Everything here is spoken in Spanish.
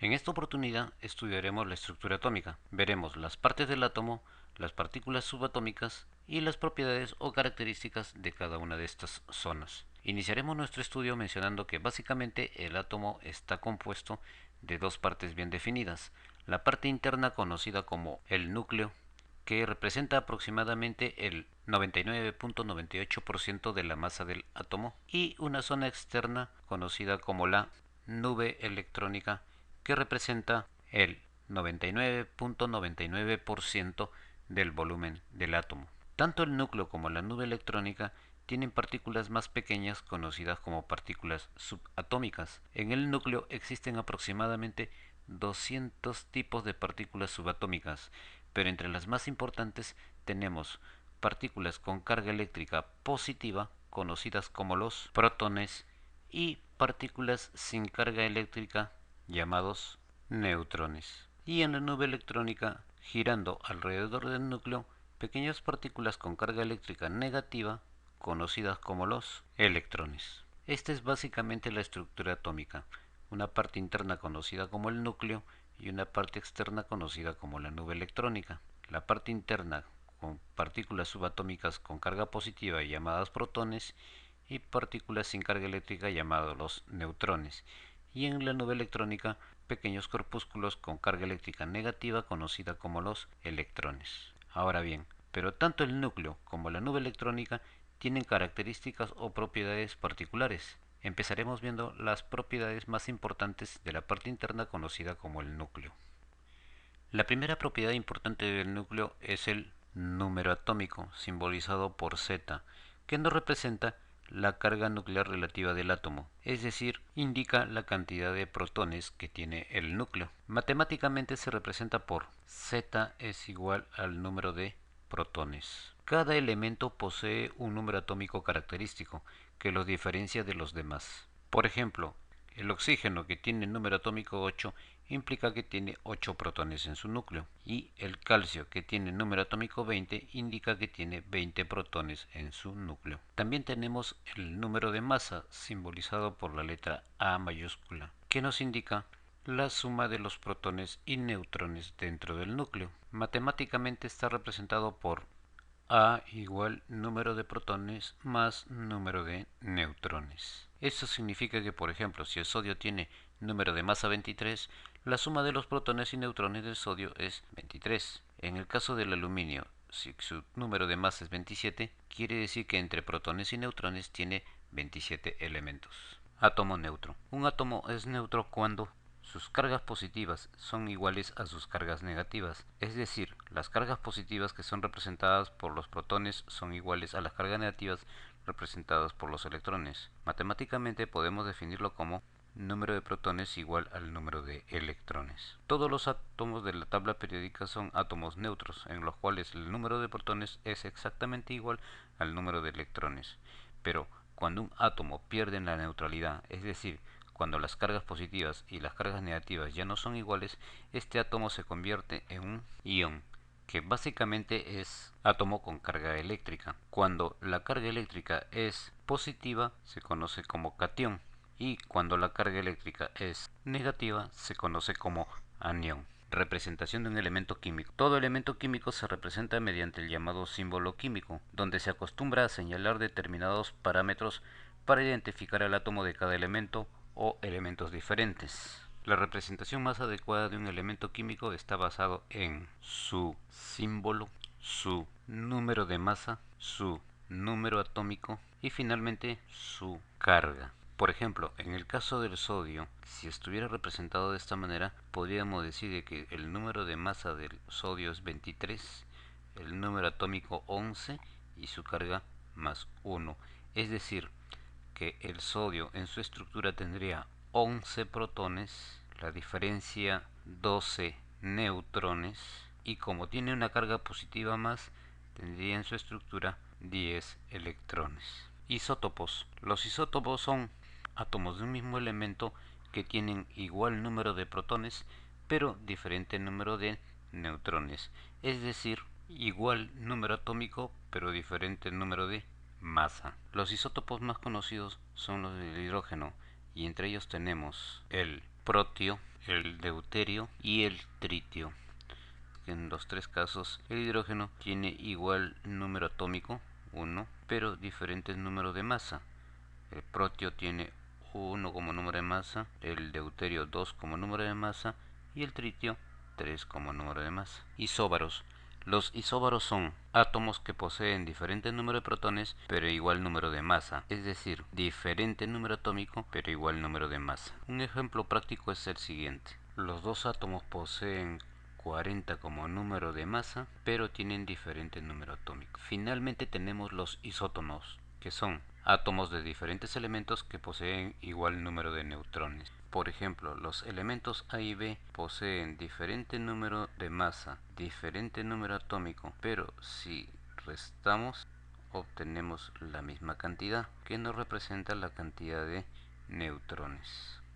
En esta oportunidad estudiaremos la estructura atómica. Veremos las partes del átomo, las partículas subatómicas y las propiedades o características de cada una de estas zonas. Iniciaremos nuestro estudio mencionando que básicamente el átomo está compuesto de dos partes bien definidas. La parte interna conocida como el núcleo, que representa aproximadamente el 99.98% de la masa del átomo, y una zona externa conocida como la nube electrónica, que representa el 99.99% del volumen del átomo. Tanto el núcleo como la nube electrónica tienen partículas más pequeñas conocidas como partículas subatómicas. En el núcleo existen aproximadamente 200 tipos de partículas subatómicas, pero entre las más importantes tenemos partículas con carga eléctrica positiva, conocidas como los protones, y partículas sin carga eléctrica, llamados neutrones. Y en la nube electrónica, girando alrededor del núcleo, pequeñas partículas con carga eléctrica negativa, conocidas como los electrones. Esta es básicamente la estructura atómica, una parte interna conocida como el núcleo y una parte externa conocida como la nube electrónica. La parte interna con partículas subatómicas con carga positiva llamadas protones y partículas sin carga eléctrica llamados los neutrones, y en la nube electrónica pequeños corpúsculos con carga eléctrica negativa conocida como los electrones. Ahora bien, pero tanto el núcleo como la nube electrónica tienen características o propiedades particulares. Empezaremos viendo las propiedades más importantes de la parte interna conocida como el núcleo. La primera propiedad importante del núcleo es el número atómico, simbolizado por Z, que nos representa la carga nuclear relativa del átomo, es decir, indica la cantidad de protones que tiene el núcleo. Matemáticamente se representa por Z es igual al número de protones. Cada elemento posee un número atómico característico que los diferencia de los demás. Por ejemplo, el oxígeno, que tiene el número atómico 8, implica que tiene 8 protones en su núcleo, y el calcio, que tiene el número atómico 20, indica que tiene 20 protones en su núcleo. También tenemos el número de masa, simbolizado por la letra A mayúscula, que nos indica la suma de los protones y neutrones dentro del núcleo. Matemáticamente está representado por A igual número de protones más número de neutrones. Esto significa que, por ejemplo, si el sodio tiene número de masa 23, la suma de los protones y neutrones del sodio es 23. En el caso del aluminio, si su número de masa es 27, quiere decir que entre protones y neutrones tiene 27 elementos. Átomo neutro. Un átomo es neutro cuando sus cargas positivas son iguales a sus cargas negativas, es decir, las cargas positivas que son representadas por los protones son iguales a las cargas negativas representadas por los electrones. Matemáticamente podemos definirlo como número de protones igual al número de electrones. Todos los átomos de la tabla periódica son átomos neutros, en los cuales el número de protones es exactamente igual al número de electrones. Pero cuando un átomo pierde la neutralidad, es decir, cuando las cargas positivas y las cargas negativas ya no son iguales, este átomo se convierte en un ion, que básicamente es átomo con carga eléctrica. Cuando la carga eléctrica es positiva, se conoce como catión, y cuando la carga eléctrica es negativa, se conoce como anión. Representación de un elemento químico. Todo elemento químico se representa mediante el llamado símbolo químico, donde se acostumbra a señalar determinados parámetros para identificar el átomo de cada elemento o elementos diferentes. La representación más adecuada de un elemento químico está basado en su símbolo, su número de masa, su número atómico y finalmente su carga. Por ejemplo, en el caso del sodio, si estuviera representado de esta manera, podríamos decir que el número de masa del sodio es 23, el número atómico 11 y su carga más 1. Es decir, que el sodio en su estructura tendría 11 protones, la diferencia 12 neutrones, y como tiene una carga positiva más, tendría en su estructura 10 electrones. Isótopos. Los isótopos son átomos de un mismo elemento que tienen igual número de protones, pero diferente número de neutrones, es decir, igual número atómico, pero diferente número de masa. Los isótopos más conocidos son los del hidrógeno, y entre ellos tenemos el protio, el deuterio y el tritio. En los tres casos el hidrógeno tiene igual número atómico, 1, pero diferentes números de masa. El protio tiene 1 como número de masa, el deuterio 2 como número de masa y el tritio 3 como número de masa. Isóbaros. Los isóbaros son átomos que poseen diferente número de protones pero igual número de masa, es decir, diferente número atómico pero igual número de masa. Un ejemplo práctico es el siguiente. Los dos átomos poseen 40 como número de masa, pero tienen diferente número atómico. Finalmente tenemos los isótonos, que son átomos de diferentes elementos que poseen igual número de neutrones. Por ejemplo, los elementos A y B poseen diferente número de masa, diferente número atómico, pero si restamos obtenemos la misma cantidad, que nos representa la cantidad de neutrones.